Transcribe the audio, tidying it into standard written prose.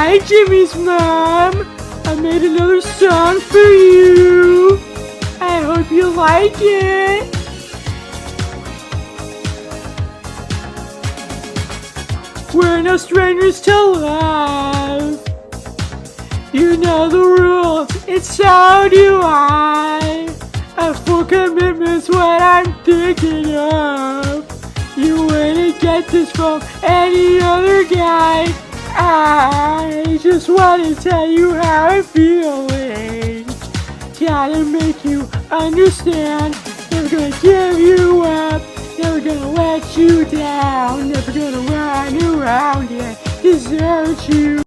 Hi, Jimmy's mom. I made another song for you. I hope you like it. We're no strangers to love. You know the rules, and so do I. A full commitment's what I'm thinking of. You wouldn't get this from any other guy. I just want to tell you how I'm feeling. Gotta make you understand. Never gonna give you up. Never gonna let you down. Never gonna run around and desert you.